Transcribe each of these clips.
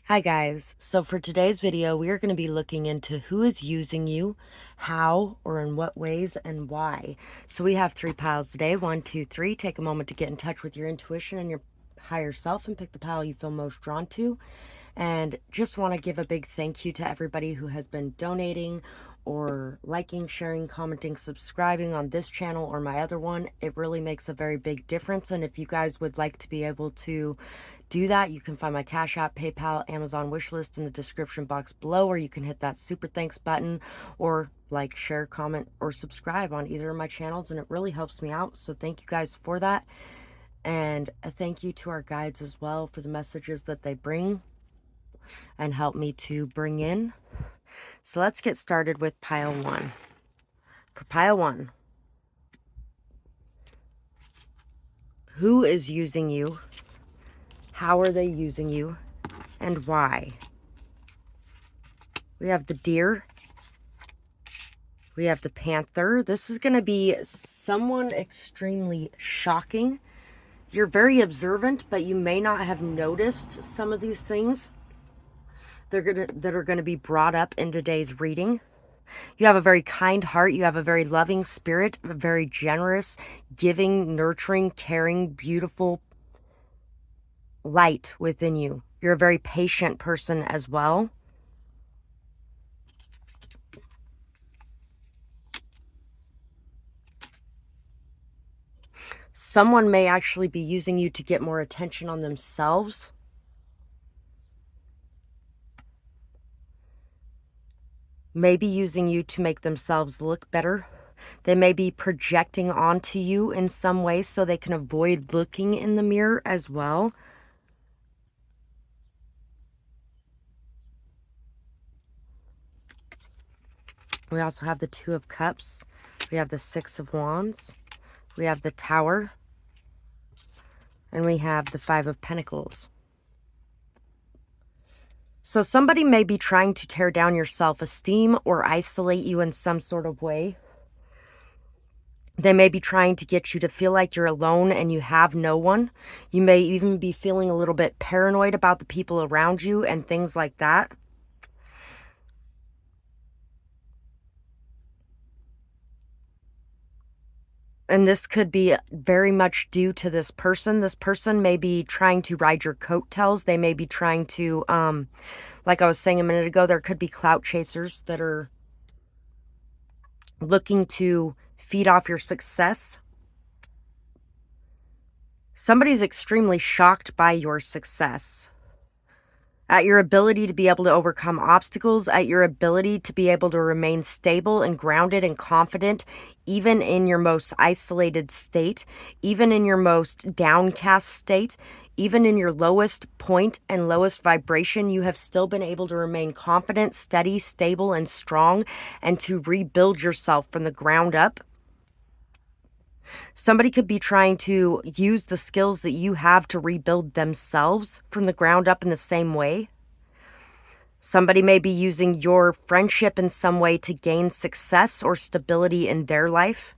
Hi guys, so for today's video we are going to be looking into who is using you, how or in what ways and why. So we have 3 piles today, 1, 2, 3. Take a moment to get in touch with your intuition and your higher self and pick the pile you feel most drawn to. And just want to give a big thank you to everybody who has been donating or liking, sharing, commenting, subscribing on this channel or my other one. It really makes a very big difference. And if you guys would like to be able to do that, you can find my Cash App, PayPal, Amazon wishlist in the description box below, or you can hit that super thanks button or like, share, comment, or subscribe on either of my channels, and it really helps me out. So thank you guys for that. And a thank you to our guides as well for the messages that they bring and help me to bring in. So let's get started with pile 1. For pile 1, who is using you? How are they using you? And why? We have the deer. We have the panther. This is going to be someone extremely shocking. You're very observant, but you may not have noticed some of these things that are going to be brought up in today's reading. You have a very kind heart. You have a very loving spirit, a very generous, giving, nurturing, caring, beautiful light within you. You're a very patient person as well. Someone may actually be using you to get more attention on themselves. Maybe using you to make themselves look better. They may be projecting onto you in some way so they can avoid looking in the mirror as well. We also have the 2 of Cups. We have the 6 of Wands. We have the Tower. And we have the 5 of Pentacles. So somebody may be trying to tear down your self-esteem or isolate you in some sort of way. They may be trying to get you to feel like you're alone and you have no one. You may even be feeling a little bit paranoid about the people around you and things like that. And this could be very much due to this person. This person may be trying to ride your coattails. They may be trying to, like I was saying a minute ago, there could be clout chasers that are looking to feed off your success. Somebody's extremely shocked by your success, at your ability to be able to overcome obstacles, at your ability to be able to remain stable and grounded and confident, even in your most isolated state, even in your most downcast state, even in your lowest point and lowest vibration. You have still been able to remain confident, steady, stable, and strong, and to rebuild yourself from the ground up. Somebody could be trying to use the skills that you have to rebuild themselves from the ground up in the same way. Somebody may be using your friendship in some way to gain success or stability in their life.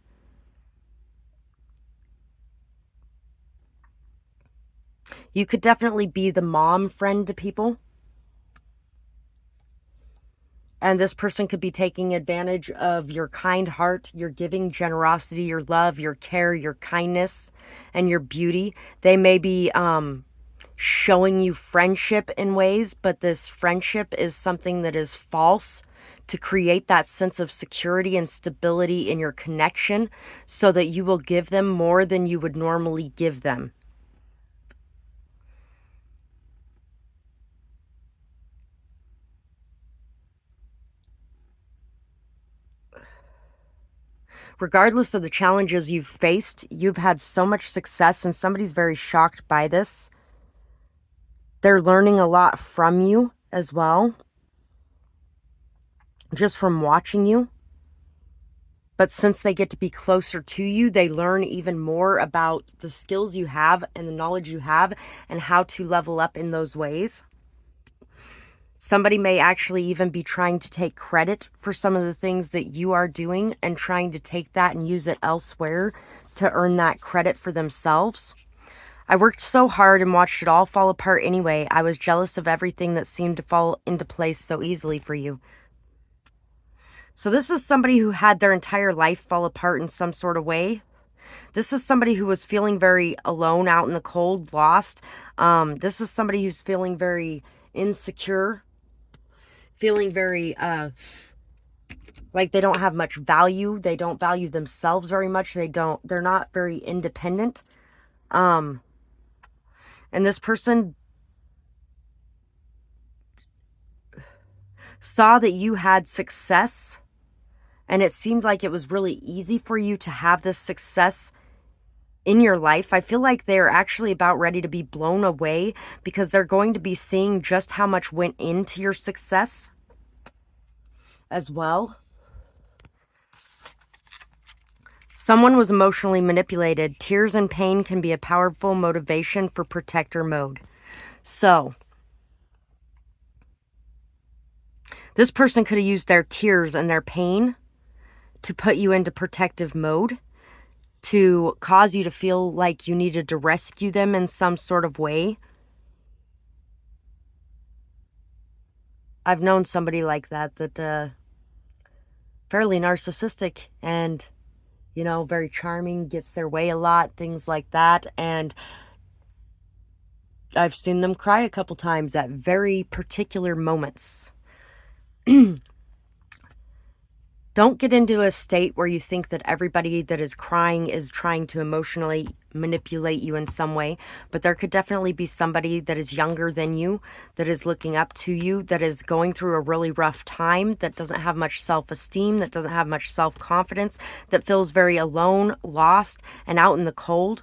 You could definitely be the mom friend to people. And this person could be taking advantage of your kind heart, your giving generosity, your love, your care, your kindness, and your beauty. They may be showing you friendship in ways, but this friendship is something that is false to create that sense of security and stability in your connection so that you will give them more than you would normally give them. Regardless of the challenges you've faced, you've had so much success, and somebody's very shocked by this. They're learning a lot from you as well, just from watching you. But since they get to be closer to you, they learn even more about the skills you have and the knowledge you have and how to level up in those ways. Somebody may actually even be trying to take credit for some of the things that you are doing and trying to take that and use it elsewhere to earn that credit for themselves. I worked so hard and watched it all fall apart anyway. I was jealous of everything that seemed to fall into place so easily for you. So this is somebody who had their entire life fall apart in some sort of way. This is somebody who was feeling very alone, out in the cold, lost. This is somebody who's feeling very insecure, feeling very like they don't have much value. They don't value themselves very much. They're not very independent. And this person saw that you had success, and it seemed like it was really easy for you to have this success in your life. I feel like they're actually about ready to be blown away because they're going to be seeing just how much went into your success as well. Someone was emotionally manipulated. Tears and pain can be a powerful motivation for protector mode. So, this person could have used their tears and their pain to put you into protective mode, to cause you to feel like you needed to rescue them in some sort of way. I've known somebody like that, fairly narcissistic and, you know, very charming, gets their way a lot, things like that. And I've seen them cry a couple times at very particular moments. Don't get into a state where you think that everybody that is crying is trying to emotionally manipulate you in some way, but there could definitely be somebody that is younger than you, that is looking up to you, that is going through a really rough time, that doesn't have much self-esteem, that doesn't have much self-confidence, that feels very alone, lost, and out in the cold,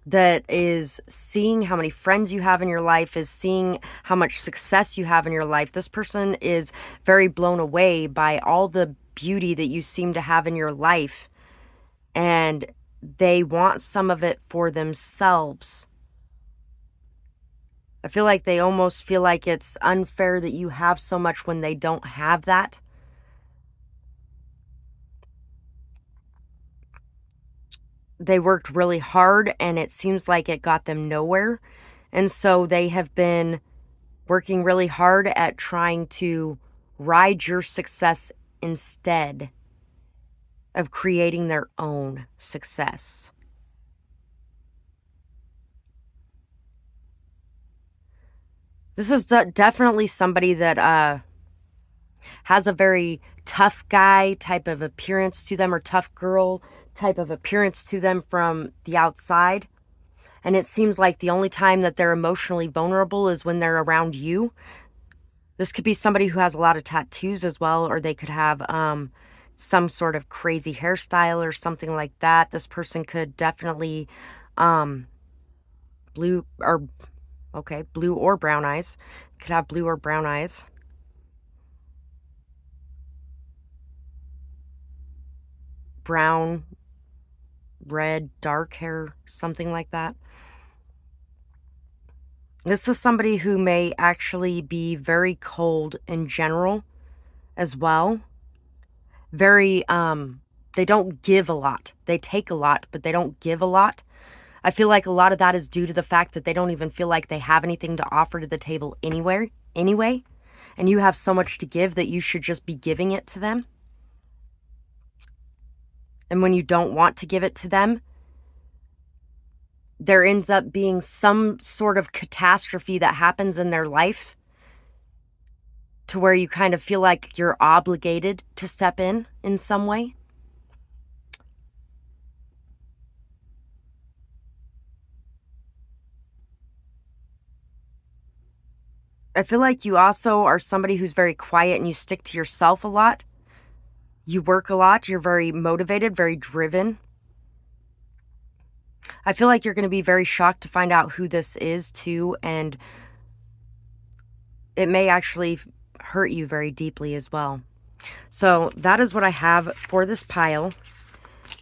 that is seeing how many friends you have in your life, is seeing how much success you have in your life. This person is very blown away by all the beauty that you seem to have in your life, and they want some of it for themselves. I feel like they almost feel like it's unfair that you have so much when they don't have that. They worked really hard and it seems like it got them nowhere. And so they have been working really hard at trying to ride your success instead of creating their own success. This is definitely somebody that has a very tough guy type of appearance to them, or tough girl type of appearance to them from the outside. And it seems like the only time that they're emotionally vulnerable is when they're around you. This could be somebody who has a lot of tattoos as well, or they could have some sort of crazy hairstyle or something like that. This person could definitely blue or brown eyes. Could have blue or brown eyes. Brown, red, dark hair, something like that. This is somebody who may actually be very cold in general as well. Very, they don't give a lot. They take a lot, but they don't give a lot. I feel like a lot of that is due to the fact that they don't even feel like they have anything to offer to the table anyway. And you have so much to give that you should just be giving it to them. And when you don't want to give it to them, there ends up being some sort of catastrophe that happens in their life to where you kind of feel like you're obligated to step in some way. I feel like you also are somebody who's very quiet and you stick to yourself a lot. You work a lot. You're very motivated, very driven. I feel like you're going to be very shocked to find out who this is too, and it may actually hurt you very deeply as well. So that is what I have for this pile.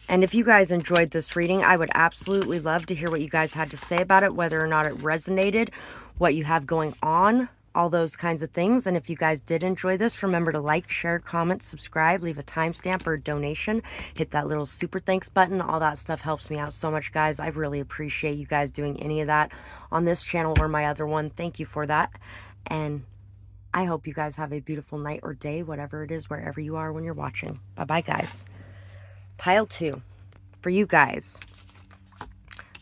And if you guys enjoyed this reading, I would absolutely love to hear what you guys had to say about it, whether or not it resonated, what you have going on all those kinds of things. And if you guys did enjoy this, remember to like, share, comment, subscribe, leave a timestamp or a donation, hit that little super thanks button. All that stuff helps me out so much, guys. I really appreciate you guys doing any of that on this channel or my other one. Thank you for that. And I hope you guys have a beautiful night or day, whatever it is, wherever you are when you're watching. Bye-bye, guys. Pile 2 for you guys.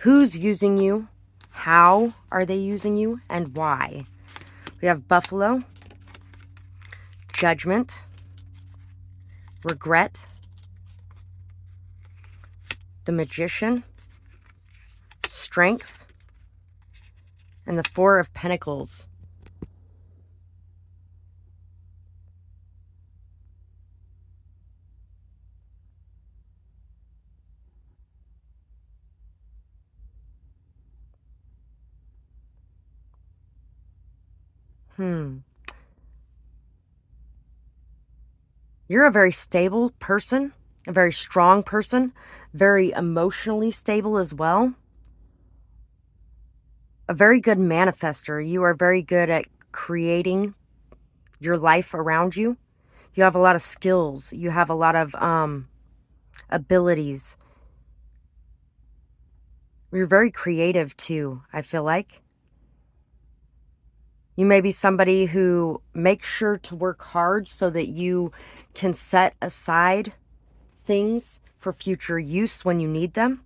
Who's using you? How are they using you? And why? We have Buffalo, Judgment, Regret, the Magician, Strength, and the Four of Pentacles. You're a very stable person, a very strong person, very emotionally stable as well. A very good manifester. You are very good at creating your life around you. You have a lot of skills. You have a lot of abilities. You're very creative too, I feel like. You may be somebody who makes sure to work hard so that you can set aside things for future use when you need them.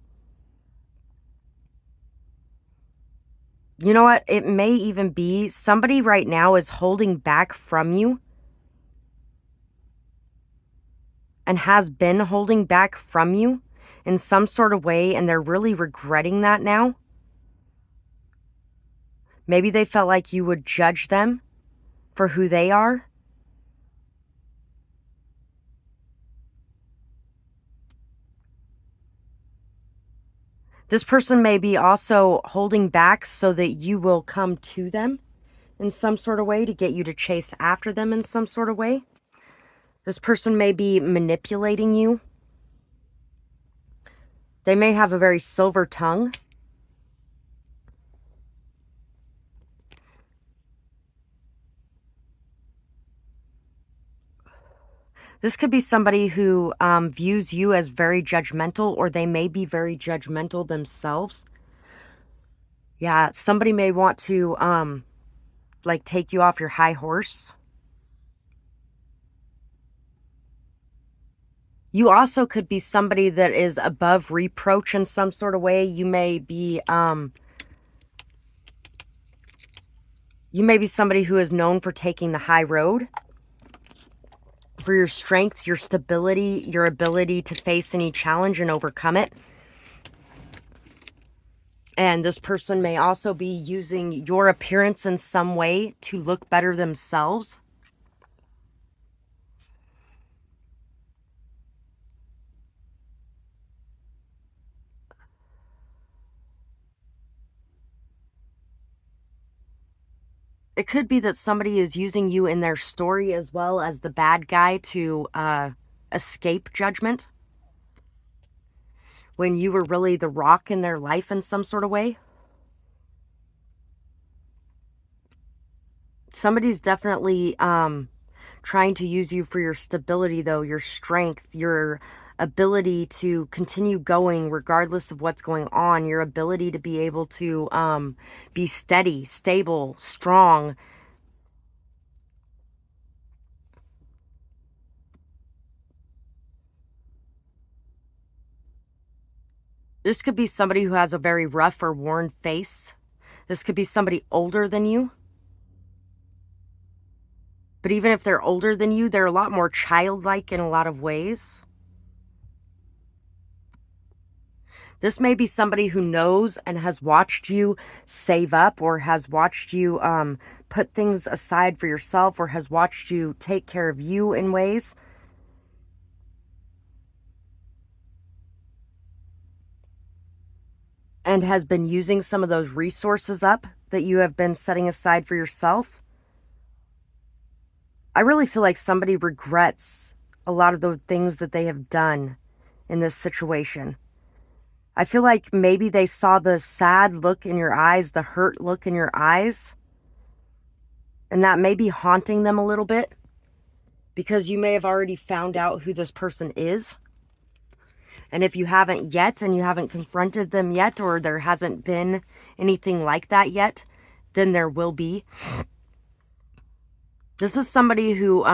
You know what? It may even be somebody right now is holding back from you and has been holding back from you in some sort of way, and they're really regretting that now. Maybe they felt like you would judge them for who they are. This person may be also holding back so that you will come to them in some sort of way, to get you to chase after them in some sort of way. This person may be manipulating you. They may have a very silver tongue. This could be somebody who views you as very judgmental, or they may be very judgmental themselves. Yeah, somebody may want to like take you off your high horse. You also could be somebody that is above reproach in some sort of way. You may be somebody who is known for taking the high road, for your strength, your stability, your ability to face any challenge and overcome it. And this person may also be using your appearance in some way to look better themselves. It could be that somebody is using you in their story as well as the bad guy to escape judgment, when you were really the rock in their life in some sort of way. Somebody's definitely trying to use you for your stability, though, your strength, your ability to continue going regardless of what's going on, your ability to be able to be steady, stable, strong. This could be somebody who has a very rough or worn face. This could be somebody older than you. But even if they're older than you, they're a lot more childlike in a lot of ways. This may be somebody who knows and has watched you save up, or has watched you put things aside for yourself, or has watched you take care of you in ways. And has been using some of those resources up that you have been setting aside for yourself. I really feel like somebody regrets a lot of the things that they have done in this situation. I feel like maybe they saw the sad look in your eyes, the hurt look in your eyes, And that may be haunting them a little bit because you may have already found out who this person is. And if you haven't yet and you haven't confronted them yet, or there hasn't been anything like that yet, then there will be. This is somebody who,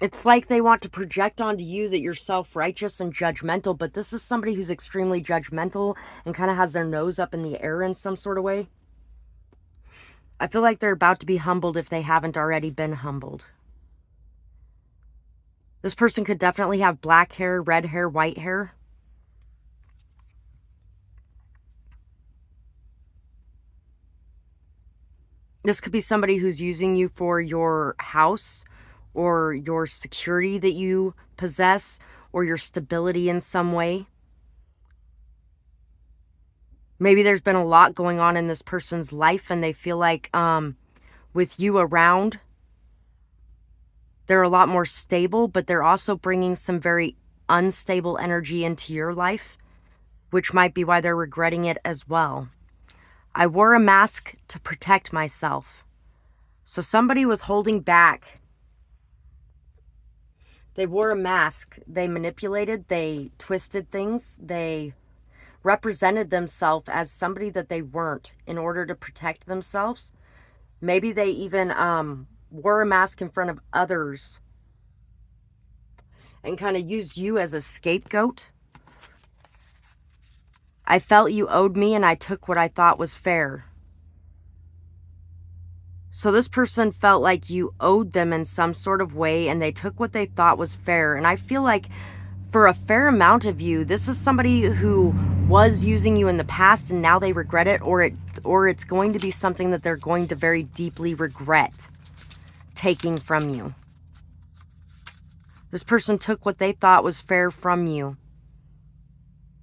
it's like they want to project onto you that you're self-righteous and judgmental, but this is somebody who's extremely judgmental and kind of has their nose up in the air in some sort of way. I feel like they're about to be humbled if they haven't already been humbled. This person could definitely have black hair, red hair, white hair. This could be somebody who's using you for your house or your security that you possess or your stability in some way. Maybe there's been a lot going on in this person's life and they feel like with you around, they're a lot more stable, but they're also bringing some very unstable energy into your life, which might be why they're regretting it as well. I wore a mask to protect myself. So somebody was holding back. They wore a mask. They manipulated, they twisted things, they represented themselves as somebody that they weren't in order to protect themselves. Maybe they even wore a mask in front of others and kind of used you as a scapegoat. I felt you owed me and I took what I thought was fair. So this person felt like you owed them in some sort of way and they took what they thought was fair. And I feel like for a fair amount of you, this is somebody who was using you in the past and now they regret it, or it's going to be something that they're going to very deeply regret taking from you. This person took what they thought was fair from you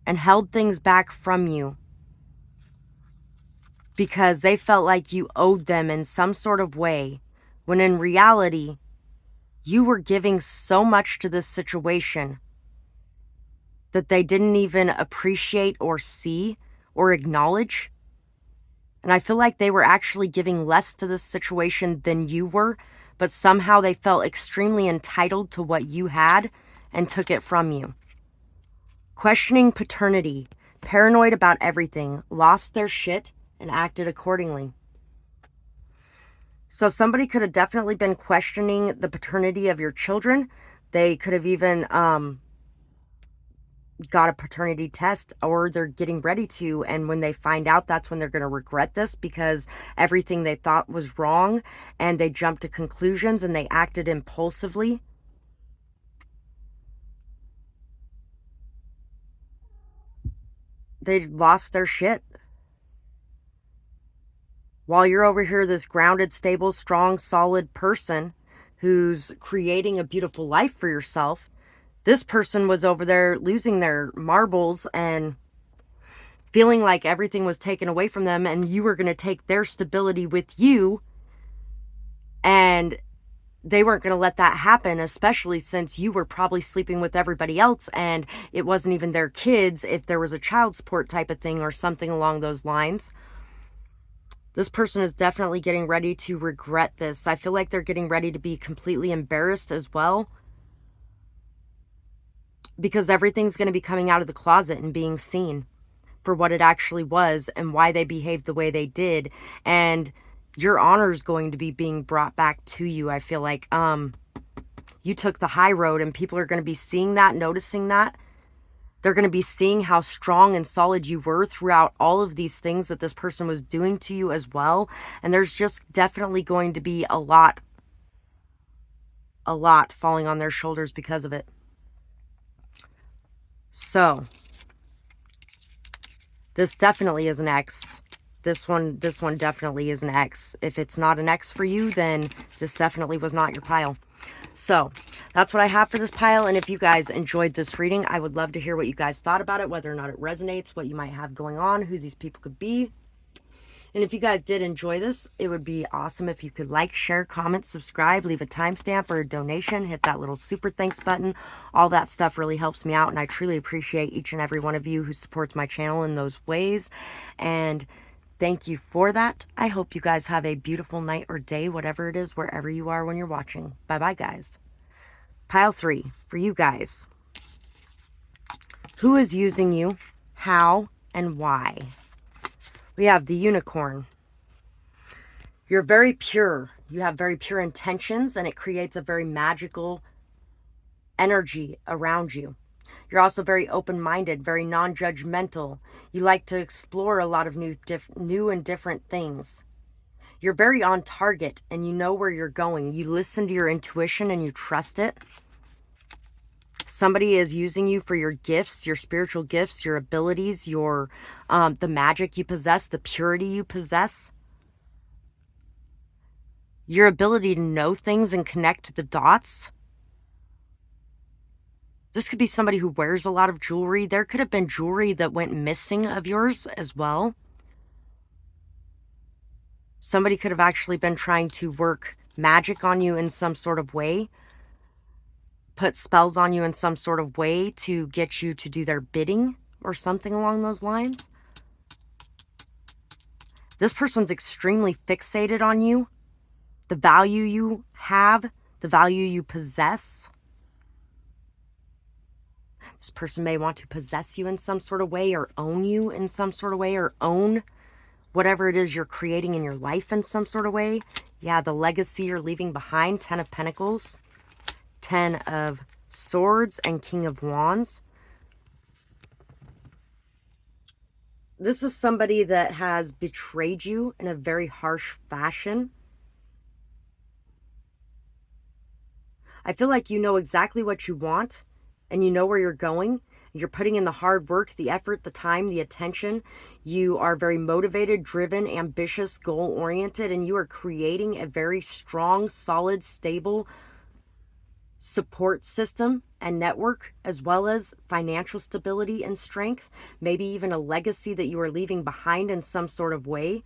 and held things back from you because they felt like you owed them in some sort of way, when in reality, you were giving so much to this situation that they didn't even appreciate or see or acknowledge. And I feel like they were actually giving less to this situation than you were, but somehow they felt extremely entitled to what you had and took it from you. Questioning paternity, paranoid about everything, lost their shit, and acted accordingly. So somebody could have definitely been questioning the paternity of your children. They could have even got a paternity test, or they're getting ready to, and when they find out, that's when they're going to regret this because everything they thought was wrong and they jumped to conclusions and they acted impulsively. They lost their shit. While you're over here, this grounded, stable, strong, solid person who's creating a beautiful life for yourself, this person was over there losing their marbles and feeling like everything was taken away from them, and you were going to take their stability with you, and they weren't going to let that happen, especially since you were probably sleeping with everybody else and it wasn't even their kids if there was a child support type of thing or something along those lines. This person is definitely getting ready to regret this. I feel like they're getting ready to be completely embarrassed as well, because everything's going to be coming out of the closet and being seen for what it actually was and why they behaved the way they did. And your honor is going to be being brought back to you. I feel like you took the high road and people are going to be seeing that, noticing that. They're going to be seeing how strong and solid you were throughout all of these things that this person was doing to you as well. And there's just definitely going to be a lot falling on their shoulders because of it. So, this definitely is an X. This one definitely is an X. If it's not an X for you, then this definitely was not your pile. So, that's what I have for this pile. And if you guys enjoyed this reading, I would love to hear what you guys thought about it, whether or not it resonates, what you might have going on, who these people could be. And if you guys did enjoy this, it would be awesome if you could like, share, comment, subscribe, leave a timestamp or a donation, hit that little super thanks button. All that stuff really helps me out, and I truly appreciate each and every one of you who supports my channel in those ways. And thank you for that. I hope you guys have a beautiful night or day, whatever it is, wherever you are when you're watching. Bye-bye, guys. Pile 3, for you guys. Who is using you? How? And why? We have the unicorn. You're very pure. You have very pure intentions, and it creates a very magical energy around you. You're also very open-minded, very non-judgmental. You like to explore a lot of new and different things. You're very on target, and you know where you're going. You listen to your intuition, and you trust it. Somebody is using you for your gifts, your spiritual gifts, your abilities, your the magic you possess, the purity you possess. Your ability to know things and connect the dots. This could be somebody who wears a lot of jewelry. There could have been jewelry that went missing of yours as well. Somebody could have actually been trying to work magic on you in some sort of way. Put spells on you in some sort of way to get you to do their bidding or something along those lines. This person's extremely fixated on you, the value you have, the value you possess. This person may want to possess you in some sort of way, or own you in some sort of way, or own whatever it is you're creating in your life in some sort of way. Yeah, the legacy you're leaving behind. 10 of Pentacles, 10 of Swords, and King of Wands. This is somebody that has betrayed you in a very harsh fashion. I feel like you know exactly what you want, and you know where you're going. You're putting in the hard work, the effort, the time, the attention. You are very motivated, driven, ambitious, goal-oriented, and you are creating a very strong, solid, stable support system and network, as well as financial stability and strength, maybe even a legacy that you are leaving behind in some sort of way.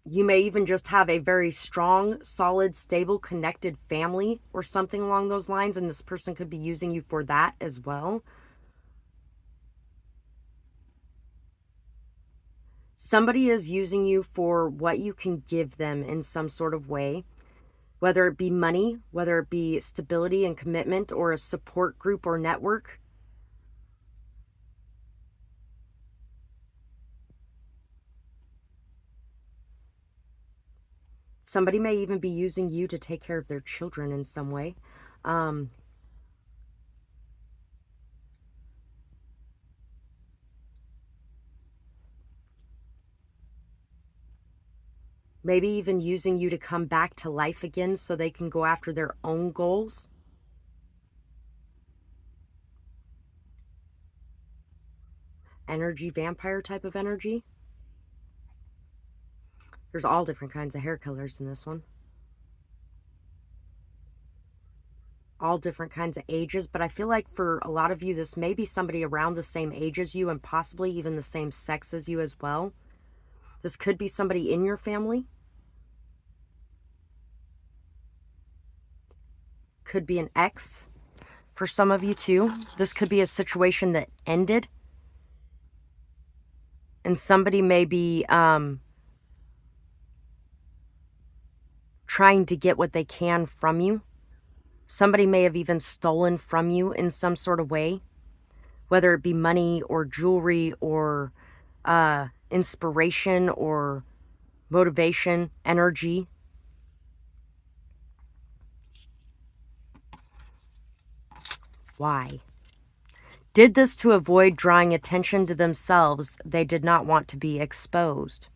You may even just have a very strong, solid, stable, connected family or something along those lines, and this person could be using you for that as well. Somebody is using you for what you can give them in some sort of way. Whether it be money, whether it be stability and commitment, or a support group or network. Somebody may even be using you to take care of their children in some way. Maybe even using you to come back to life again so they can go after their own goals. Energy, vampire type of energy. There's all different kinds of hair colors in this one. All different kinds of ages, but I feel like for a lot of you, this may be somebody around the same age as you and possibly even the same sex as you as well. This could be somebody in your family. Could be an ex for some of you too. This could be a situation that ended. And somebody may be trying to get what they can from you. Somebody may have even stolen from you in some sort of way. Whether it be money or jewelry or inspiration or motivation, energy. Why? Did this to avoid drawing attention to themselves. They did not want to be exposed.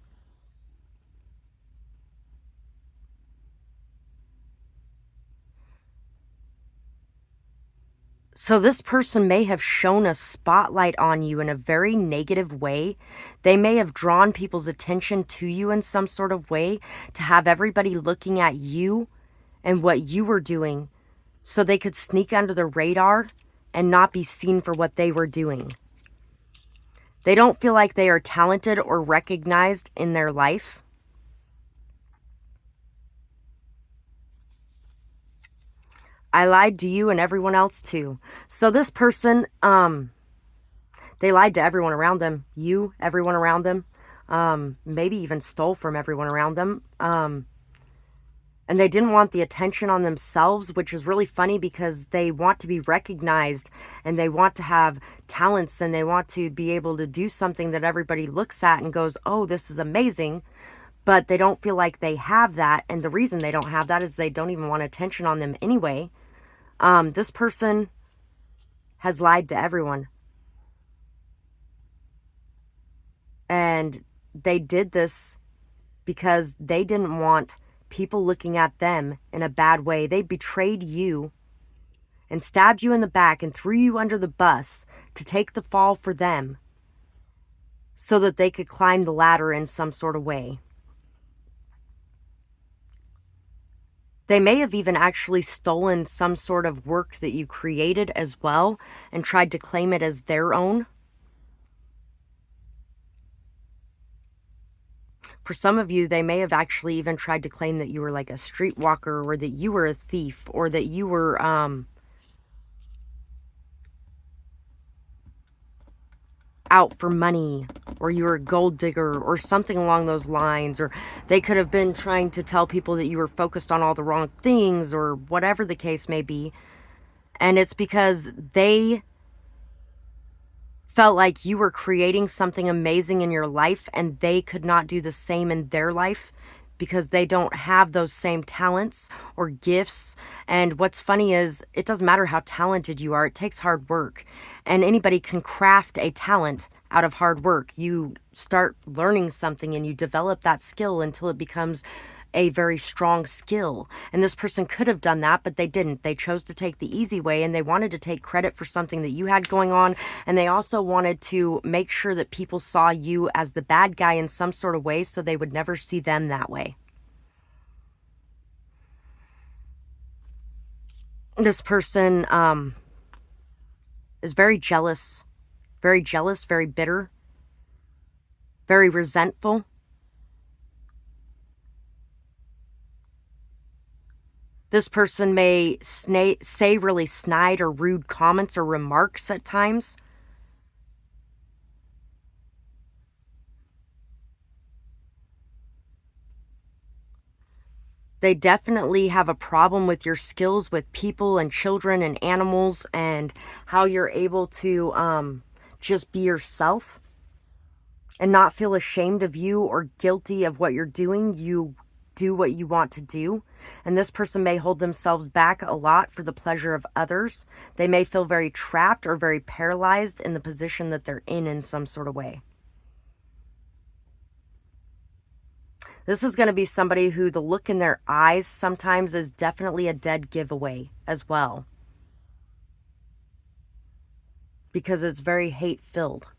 So this person may have shown a spotlight on you in a very negative way. They may have drawn people's attention to you in some sort of way to have everybody looking at you and what you were doing so they could sneak under the radar and not be seen for what they were doing. They don't feel like they are talented or recognized in their life. I lied to you and everyone else too. So this person, they lied to everyone around them. You, everyone around them. Maybe even stole from everyone around them. And they didn't want the attention on themselves, which is really funny because they want to be recognized and they want to have talents and they want to be able to do something that everybody looks at and goes, oh, this is amazing. But they don't feel like they have that. And the reason they don't have that is they don't even want attention on them anyway. This person has lied to everyone. And they did this because they didn't want people looking at them in a bad way. They betrayed you and stabbed you in the back and threw you under the bus to take the fall for them so that they could climb the ladder in some sort of way. They may have even actually stolen some sort of work that you created as well and tried to claim it as their own. For some of you, they may have actually even tried to claim that you were like a streetwalker or that you were a thief or that you were out for money or you were a gold digger or something along those lines. Or they could have been trying to tell people that you were focused on all the wrong things or whatever the case may be. And it's because they felt like you were creating something amazing in your life and they could not do the same in their life because they don't have those same talents or gifts. And what's funny is it doesn't matter how talented you are, it takes hard work. And anybody can craft a talent out of hard work. You start learning something and you develop that skill until it becomes a very strong skill. And this person could have done that, but they didn't. They chose to take the easy way and they wanted to take credit for something that you had going on. And they also wanted to make sure that people saw you as the bad guy in some sort of way so they would never see them that way. This person is very jealous, very bitter, very resentful. This person may say really snide or rude comments or remarks at times. They definitely have a problem with your skills with people and children and animals and how you're able to just be yourself and not feel ashamed of you or guilty of what you're doing. You do what you want to do. And this person may hold themselves back a lot for the pleasure of others. They may feel very trapped or very paralyzed in the position that they're in some sort of way. This is going to be somebody who the look in their eyes sometimes is definitely a dead giveaway as well, because it's very hate-filled.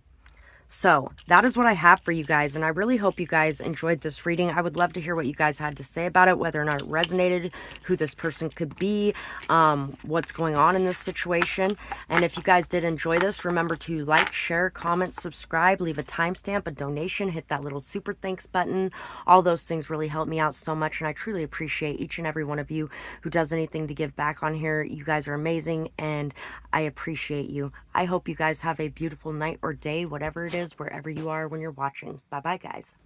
So that is what I have for you guys, and I really hope you guys enjoyed this reading. I would love to hear what you guys had to say about it, whether or not it resonated, who this person could be, what's going on in this situation. And if you guys did enjoy this, remember to like, share, comment, subscribe, leave a timestamp, a donation, hit that little super thanks button. All those things really help me out so much, and I truly appreciate each and every one of you who does anything to give back on here. You guys are amazing, and I appreciate you. I hope you guys have a beautiful night or day, whatever it is, wherever you are when you're watching. Bye-bye, guys.